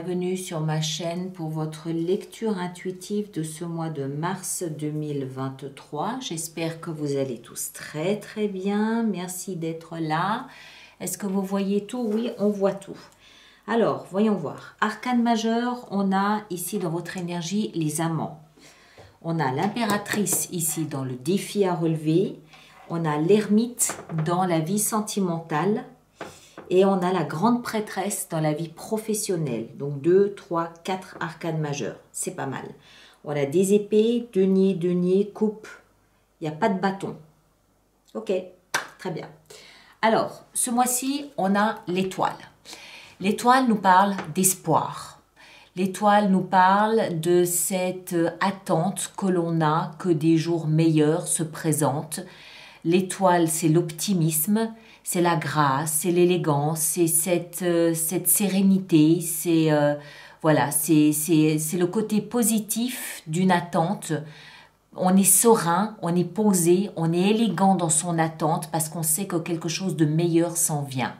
bienvenue sur ma chaîne pour votre lecture intuitive de ce mois de mars 2023. J'espère que vous allez tous très très bien. Merci d'être là. Est-ce que vous voyez tout? Oui, on voit tout. Alors, voyons voir. Arcane majeur, on a ici dans votre énergie les amants. On a l'impératrice ici dans le défi à relever. On a l'ermite dans la vie sentimentale. Et on a la grande prêtresse dans la vie professionnelle. Donc 2, 3, 4 arcanes majeurs. C'est pas mal. On a des épées, denier, coupe. Il n'y a pas de bâton. Ok, très bien. Alors, ce mois-ci, on a l'étoile. L'étoile nous parle d'espoir. L'étoile nous parle de cette attente que l'on a que des jours meilleurs se présentent. L'étoile, c'est l'optimisme, c'est la grâce, c'est l'élégance, c'est cette sérénité, c'est voilà, c'est le côté positif d'une attente. On est serein, on est posé, on est élégant dans son attente parce qu'on sait que quelque chose de meilleur s'en vient.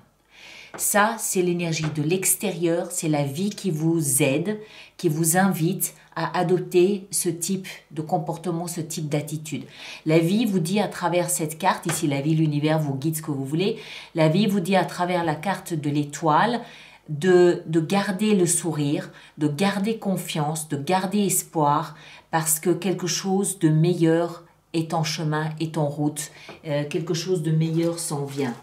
Ça, c'est l'énergie de l'extérieur, c'est la vie qui vous aide, qui vous invite à adopter ce type de comportement, ce type d'attitude. La vie vous dit à travers cette carte, ici la vie, l'univers vous guide ce que vous voulez, la vie vous dit à travers la carte de l'étoile de garder le sourire, de garder confiance, de garder espoir parce que quelque chose de meilleur est en chemin, est en route, quelque chose de meilleur s'en vient.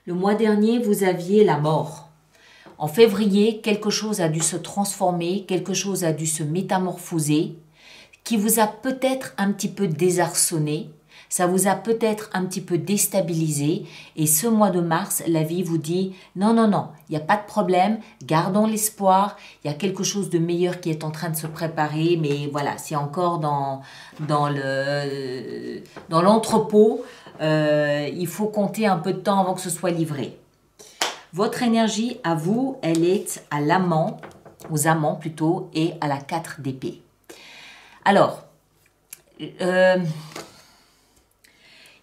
Le mois dernier, vous aviez la mort. En février, quelque chose a dû se transformer, quelque chose a dû se métamorphoser, qui vous a peut-être un petit peu désarçonné, ça vous a peut-être un petit peu déstabilisé. Et ce mois de mars, la vie vous dit non, non, non, il n'y a pas de problème, gardons l'espoir, il y a quelque chose de meilleur qui est en train de se préparer, mais voilà, c'est encore dans l'entrepôt. Il faut compter un peu de temps avant que ce soit livré. Votre énergie à vous, elle est à l'amant, aux amants plutôt, et à la 4 d'épée. Alors,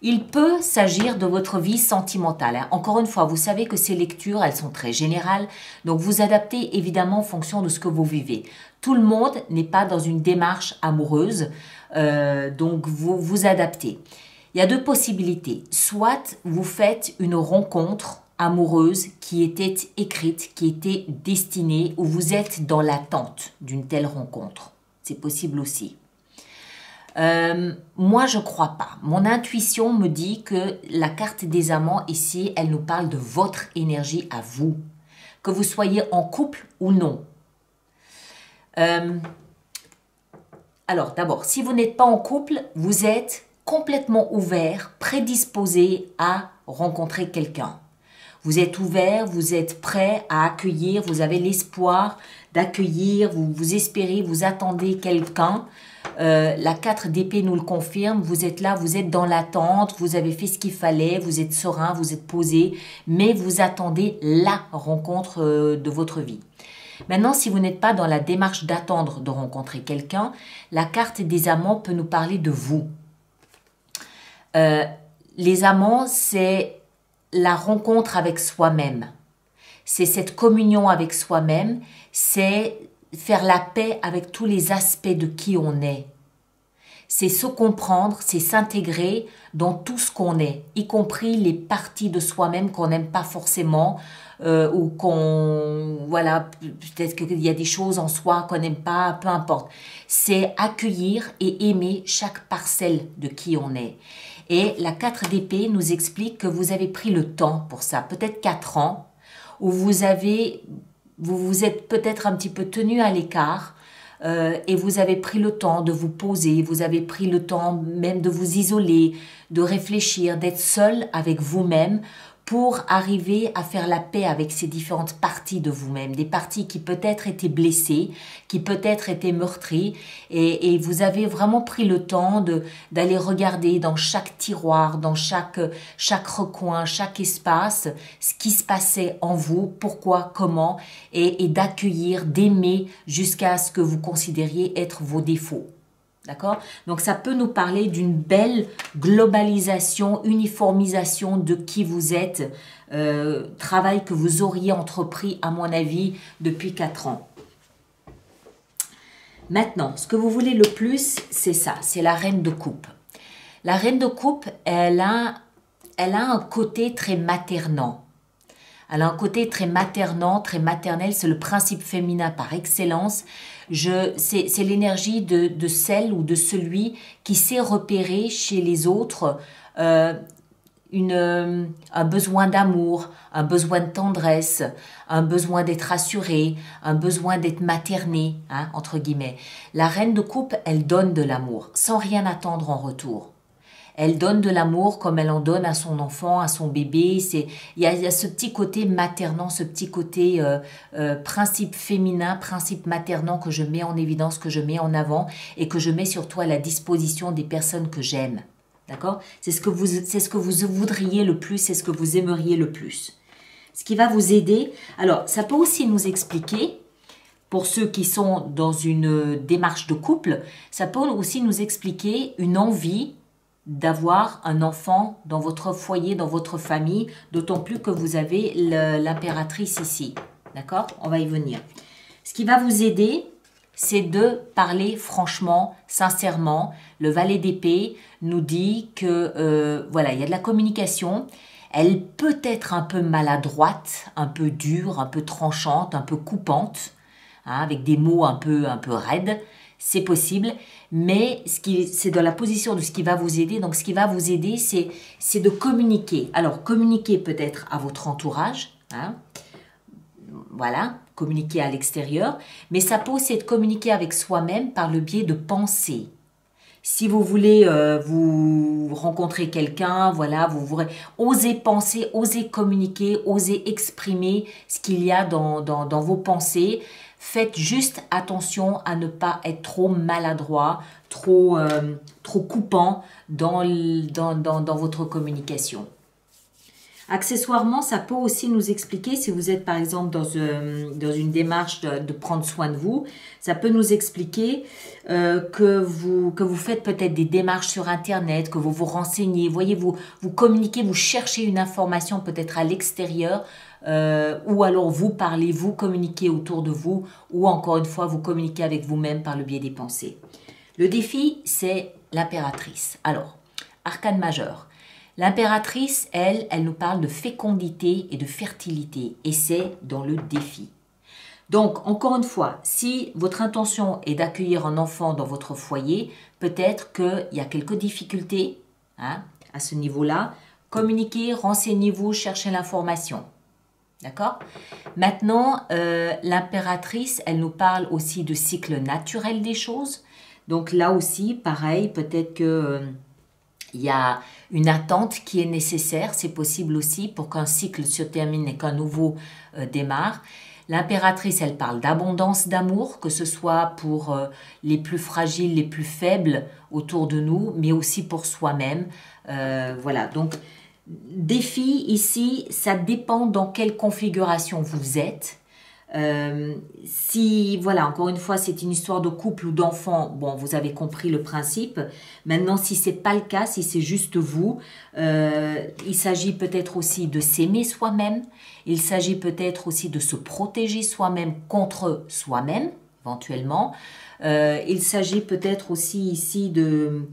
il peut s'agir de votre vie sentimentale. Encore une fois, vous savez que ces lectures, elles sont très générales, donc vous adaptez évidemment en fonction de ce que vous vivez. Tout le monde n'est pas dans une démarche amoureuse, donc vous vous adaptez. Il y a deux possibilités. Soit vous faites une rencontre amoureuse qui était écrite, qui était destinée, ou vous êtes dans l'attente d'une telle rencontre. C'est possible aussi. Moi, je ne crois pas. Mon intuition me dit que la carte des amants ici, elle nous parle de votre énergie à vous. Que vous soyez en couple ou non. Alors, d'abord, si vous n'êtes pas en couple, vous êtes complètement ouvert, prédisposé à rencontrer quelqu'un. Vous êtes ouvert, vous êtes prêt à accueillir, vous avez l'espoir d'accueillir, vous espérez, vous attendez quelqu'un. La 4 d'épée nous le confirme, vous êtes là, vous êtes dans l'attente, vous avez fait ce qu'il fallait, vous êtes serein, vous êtes posé, mais vous attendez la rencontre de votre vie. Maintenant, si vous n'êtes pas dans la démarche d'attendre de rencontrer quelqu'un, la carte des amants peut nous parler de vous. Les amants, c'est la rencontre avec soi-même. C'est cette communion avec soi-même, c'est faire la paix avec tous les aspects de qui on est. C'est se comprendre, c'est s'intégrer dans tout ce qu'on est, y compris les parties de soi-même qu'on n'aime pas forcément, ou qu'on, voilà, peut-être qu'il y a des choses en soi qu'on n'aime pas, peu importe. C'est accueillir et aimer chaque parcelle de qui on est. Et la 4 d'épée nous explique que vous avez pris le temps pour ça, peut-être 4 ans, où vous vous êtes peut-être un petit peu tenu à l'écart, et vous avez pris le temps de vous poser, vous avez pris le temps même de vous isoler, de réfléchir, d'être seul avec vous-même pour arriver à faire la paix avec ces différentes parties de vous-même, des parties qui peut-être étaient blessées, qui peut-être étaient meurtries, et vous avez vraiment pris le temps d'aller regarder dans chaque tiroir, dans chaque recoin, chaque espace, ce qui se passait en vous, pourquoi, comment, et d'accueillir, d'aimer jusqu'à ce que vous considériez être vos défauts. D'accord? Donc, ça peut nous parler d'une belle globalisation, uniformisation de qui vous êtes, travail que vous auriez entrepris, à mon avis, depuis 4 ans. Maintenant, ce que vous voulez le plus, c'est ça, c'est la reine de coupe. La reine de coupe, elle a un côté très maternant. Elle a un côté très maternant, très maternel, c'est le principe féminin par excellence. C'est l'énergie de celle ou de celui qui sait repérer chez les autres un besoin d'amour, un besoin de tendresse, un besoin d'être assuré, un besoin d'être materné, hein, entre guillemets. La reine de coupe, elle donne de l'amour sans rien attendre en retour. Elle donne de l'amour comme elle en donne à son enfant, à son bébé. Il y a ce petit côté maternant, ce petit côté principe féminin, principe maternant que je mets en évidence, que je mets en avant et que je mets surtout à la disposition des personnes que j'aime. D'accord? C'est ce que vous voudriez le plus, c'est ce que vous aimeriez le plus. Ce qui va vous aider. Alors, ça peut aussi nous expliquer, pour ceux qui sont dans une démarche de couple, ça peut aussi nous expliquer une envie d'avoir un enfant dans votre foyer, dans votre famille, d'autant plus que vous avez l'impératrice ici. D'accord? On va y venir. Ce qui va vous aider, c'est de parler franchement, sincèrement. Le valet d'épée nous dit que, voilà, il y a de la communication. Elle peut être un peu maladroite, un peu dure, un peu tranchante, un peu coupante, hein, avec des mots un peu raides. C'est possible, mais c'est dans la position de ce qui va vous aider. Donc, ce qui va vous aider, c'est de communiquer. Alors, communiquer peut-être à votre entourage, hein, voilà, communiquer à l'extérieur, mais ça peut aussi être communiquer avec soi-même par le biais de pensées. Si vous voulez vous rencontrer quelqu'un, voilà, osez penser, osez communiquer, osez exprimer ce qu'il y a dans vos pensées. Faites juste attention à ne pas être trop maladroit, trop coupant dans votre communication. Accessoirement, ça peut aussi nous expliquer, si vous êtes par exemple dans une démarche de prendre soin de vous, ça peut nous expliquer que vous faites peut-être des démarches sur Internet, que vous vous renseignez, voyez, vous communiquez, vous cherchez une information peut-être à l'extérieur, ou alors vous parlez, vous communiquez autour de vous, ou encore une fois, vous communiquez avec vous-même par le biais des pensées. Le défi, c'est l'impératrice. Alors, arcane majeur. L'impératrice, elle nous parle de fécondité et de fertilité, et c'est dans le défi. Donc, encore une fois, si votre intention est d'accueillir un enfant dans votre foyer, peut-être qu'il y a quelques difficultés, hein, à ce niveau-là. Communiquez, renseignez-vous, cherchez l'information. D'accord? Maintenant, l'impératrice, elle nous parle aussi de cycle naturel des choses. Donc là aussi, pareil, peut-être que il y a une attente qui est nécessaire, c'est possible aussi pour qu'un cycle se termine et qu'un nouveau démarre. L'impératrice, elle parle d'abondance d'amour, que ce soit pour les plus fragiles, les plus faibles autour de nous, mais aussi pour soi-même. Voilà, donc défi ici, ça dépend dans quelle configuration vous êtes. Si, voilà, encore une fois, c'est une histoire de couple ou d'enfant, bon, vous avez compris le principe. Maintenant, si c'est pas le cas, si c'est juste vous, il s'agit peut-être aussi de s'aimer soi-même. Il s'agit peut-être aussi de se protéger soi-même contre soi-même, éventuellement. Il s'agit peut-être aussi ici de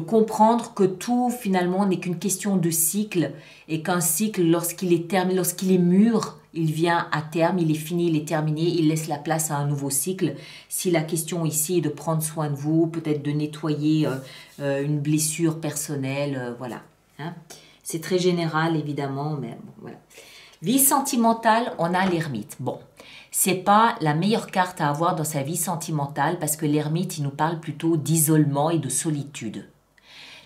comprendre que tout finalement n'est qu'une question de cycle et qu'un cycle, lorsqu'il est mûr, il vient à terme, il est fini, il est terminé, il laisse la place à un nouveau cycle. Si la question ici est de prendre soin de vous, peut-être de nettoyer une blessure personnelle, voilà. Hein. C'est très général évidemment, mais bon, voilà. Vie sentimentale, on a l'ermite. Bon, c'est pas la meilleure carte à avoir dans sa vie sentimentale parce que l'ermite, il nous parle plutôt d'isolement et de solitude.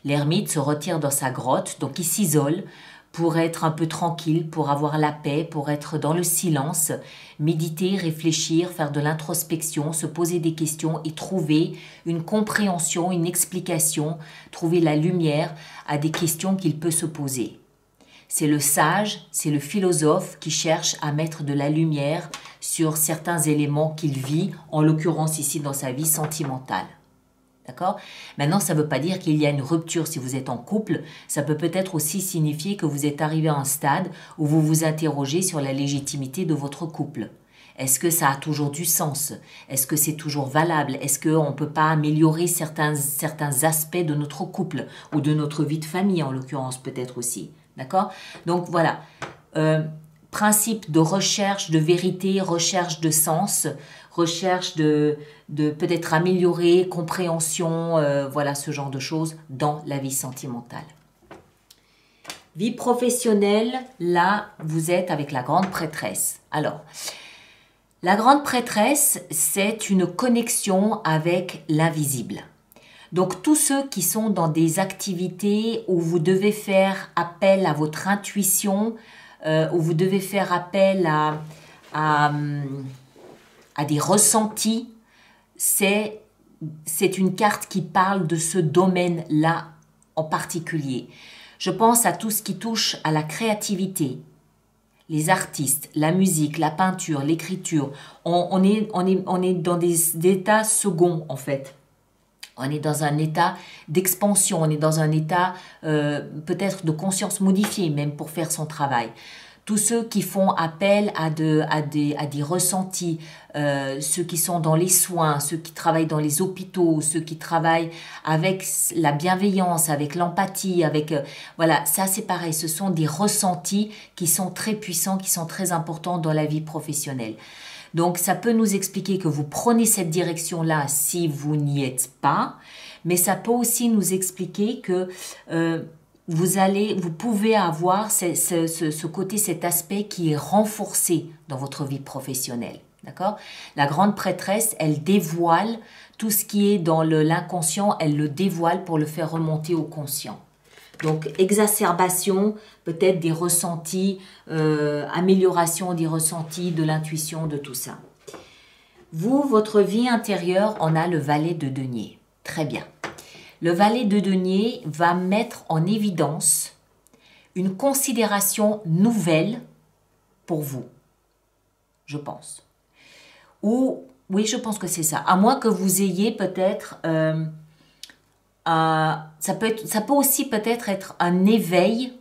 L'ermite se retire dans sa grotte, donc il s'isole pour être un peu tranquille, pour avoir la paix, pour être dans le silence, méditer, réfléchir, faire de l'introspection, se poser des questions et trouver une compréhension, une explication, trouver la lumière à des questions qu'il peut se poser. c'est le sage, c'est le philosophe qui cherche à mettre de la lumière sur certains éléments qu'il vit, en l'occurrence ici dans sa vie sentimentale. D'accord? Maintenant, ça ne veut pas dire qu'il y a une rupture si vous êtes en couple. Ça peut peut-être aussi signifier que vous êtes arrivé à un stade où vous vous interrogez sur la légitimité de votre couple. Est-ce que ça a toujours du sens? Est-ce que c'est toujours valable? Est-ce qu'on ne peut pas améliorer certains aspects de notre couple ou de notre vie de famille en l'occurrence peut-être aussi? D'accord? Donc voilà, principe de recherche de vérité, recherche de sens, recherche de peut-être améliorer, compréhension, voilà ce genre de choses dans la vie sentimentale. Vie professionnelle, là vous êtes avec la grande prêtresse. Alors, la grande prêtresse, c'est une connexion avec l'invisible. Donc tous ceux qui sont dans des activités où vous devez faire appel à votre intuition, où vous devez faire appel à des ressentis, c'est une carte qui parle de ce domaine-là en particulier. Je pense à tout ce qui touche à la créativité, les artistes, la musique, la peinture, l'écriture. On est dans des états seconds en fait. On est dans un état d'expansion, on est dans un état peut-être de conscience modifiée même pour faire son travail. Tous ceux qui font appel à des ressentis, ceux qui sont dans les soins, ceux qui travaillent dans les hôpitaux, ceux qui travaillent avec la bienveillance, avec l'empathie, voilà, ça c'est pareil, ce sont des ressentis qui sont très puissants, qui sont très importants dans la vie professionnelle. Donc ça peut nous expliquer que vous prenez cette direction-là si vous n'y êtes pas, mais ça peut aussi nous expliquer que vous pouvez avoir ce côté, cet aspect qui est renforcé dans votre vie professionnelle. D'accord? La grande prêtresse, elle dévoile tout ce qui est dans l'inconscient, elle le dévoile pour le faire remonter au conscient. Donc, exacerbation, peut-être des ressentis, amélioration des ressentis, de l'intuition, de tout ça. Vous, votre vie intérieure, on a le valet de denier. Très bien. Le valet de denier va mettre en évidence une considération nouvelle pour vous, je pense. Ou, oui, je pense que c'est ça. À moins que vous ayez peut-être... ça peut aussi peut-être être un éveil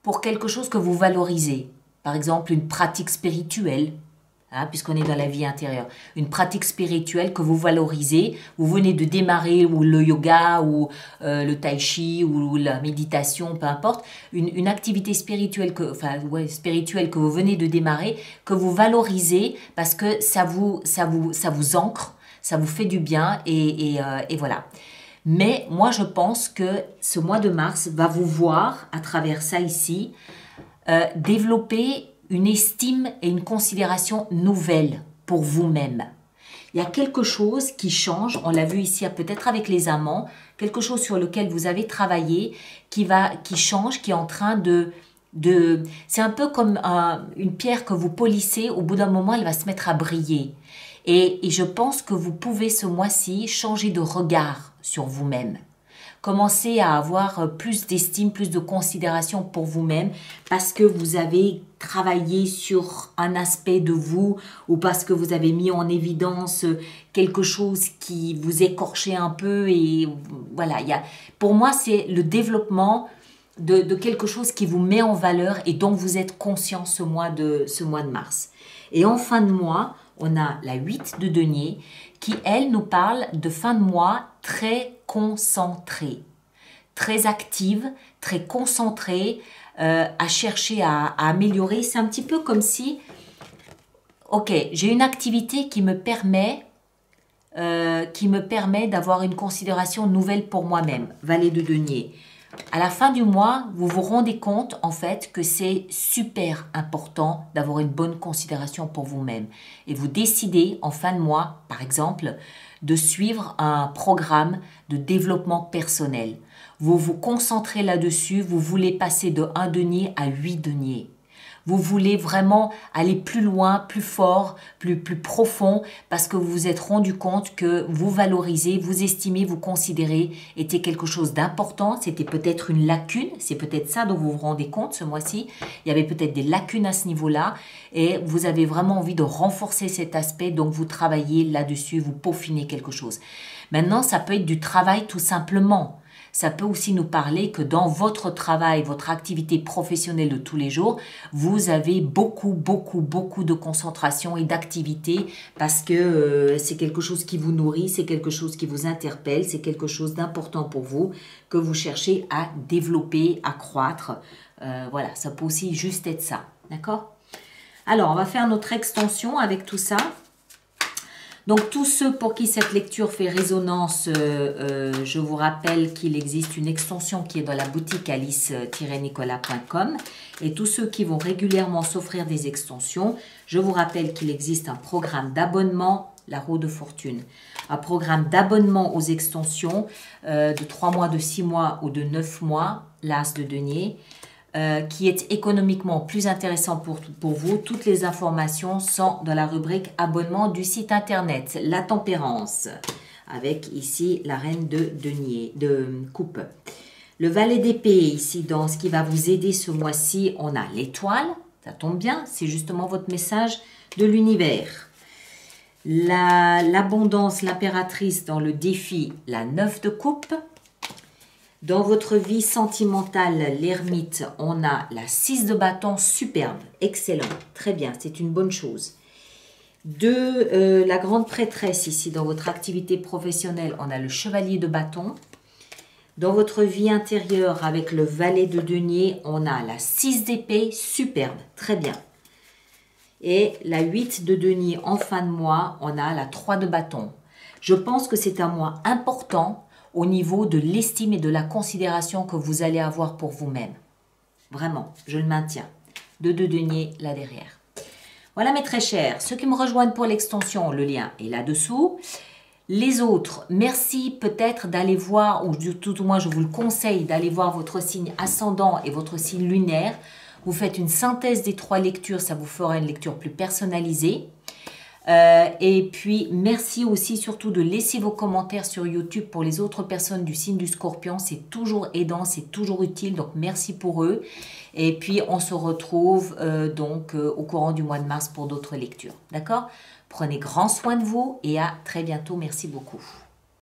pour quelque chose que vous valorisez. Par exemple, une pratique spirituelle, hein, puisqu'on est dans la vie intérieure. Une pratique spirituelle que vous valorisez. Vous venez de démarrer, ou le yoga, ou le tai chi, ou la méditation, peu importe. Une activité spirituelle spirituelle que vous venez de démarrer, que vous valorisez parce que ça vous ancre, ça vous fait du bien, et voilà. Mais moi, je pense que ce mois de mars va vous voir, à travers ça ici, développer une estime et une considération nouvelle pour vous-même. Il y a quelque chose qui change, on l'a vu ici peut-être avec les amants, quelque chose sur lequel vous avez travaillé, qui change, qui est en train c'est un peu comme une pierre que vous polissez, au bout d'un moment, elle va se mettre à briller. Et je pense que vous pouvez ce mois-ci changer de regard sur vous-même. Commencez à avoir plus d'estime, plus de considération pour vous-même parce que vous avez travaillé sur un aspect de vous ou parce que vous avez mis en évidence quelque chose qui vous écorchait un peu. Et voilà, pour moi, c'est le développement de quelque chose qui vous met en valeur et dont vous êtes conscient ce mois de mars. Et en fin de mois, on a la 8 de denier qui, elle, nous parle de fin de mois très concentrée, très active, très concentrée, à chercher à améliorer. C'est un petit peu comme si, ok, j'ai une activité qui me permet d'avoir une considération nouvelle pour moi-même, valet de denier. À la fin du mois, vous vous rendez compte en fait que c'est super important d'avoir une bonne considération pour vous-même. Et vous décidez en fin de mois, par exemple, de suivre un programme de développement personnel. Vous vous concentrez là-dessus, vous voulez passer de 1 denier à 8 deniers. Vous voulez vraiment aller plus loin, plus fort, plus profond, parce que vous vous êtes rendu compte que vous valorisez, vous estimez, vous considérez était quelque chose d'important. C'était peut-être une lacune, c'est peut-être ça dont vous vous rendez compte ce mois-ci. Il y avait peut-être des lacunes à ce niveau-là et vous avez vraiment envie de renforcer cet aspect, donc vous travaillez là-dessus, vous peaufinez quelque chose. Maintenant, ça peut être du travail tout simplement. Ça peut aussi nous parler que dans votre travail, votre activité professionnelle de tous les jours, vous avez beaucoup de concentration et d'activité parce que c'est quelque chose qui vous nourrit, c'est quelque chose qui vous interpelle, c'est quelque chose d'important pour vous que vous cherchez à développer, à croître. Voilà, ça peut aussi juste être ça. D'accord? Alors, on va faire notre extension avec tout ça. Donc, tous ceux pour qui cette lecture fait résonance, je vous rappelle qu'il existe une extension qui est dans la boutique alice-nicolas.com. Et tous ceux qui vont régulièrement s'offrir des extensions, je vous rappelle qu'il existe un programme d'abonnement, la roue de fortune. Un programme d'abonnement aux extensions de 3 mois, de 6 mois ou de 9 mois, l'as de denier. Qui est économiquement plus intéressant pour vous. Toutes les informations sont dans la rubrique abonnement du site internet La Tempérance, avec ici la reine de denier, de coupe. Le valet d'épée, ici, dans ce qui va vous aider ce mois-ci, on a l'étoile, ça tombe bien, c'est justement votre message de l'univers. L'abondance, l'impératrice dans le défi, la 9 de coupe. Dans votre vie sentimentale, l'ermite, on a la 6 de bâton, superbe, excellent, très bien, c'est une bonne chose. La grande prêtresse ici, dans votre activité professionnelle, on a le chevalier de bâton. Dans votre vie intérieure, avec le valet de denier, on a la 6 d'épée, superbe, très bien. Et la 8 de denier en fin de mois, on a la 3 de bâton. Je pense que c'est un mois important au niveau de l'estime et de la considération que vous allez avoir pour vous-même. Vraiment, je le maintiens. 2 de denier là derrière. Voilà mes très chers, ceux qui me rejoignent pour l'extension, le lien est là-dessous. Les autres, merci peut-être d'aller voir, ou tout au moins je vous le conseille, d'aller voir votre signe ascendant et votre signe lunaire. Vous faites une synthèse des 3 lectures, ça vous fera une lecture plus personnalisée. Et puis, merci aussi surtout de laisser vos commentaires sur YouTube pour les autres personnes du signe du Scorpion. C'est toujours aidant, c'est toujours utile, donc merci pour eux. Et puis, on se retrouve au courant du mois de mars pour d'autres lectures. D'accord? Prenez grand soin de vous et à très bientôt. Merci beaucoup.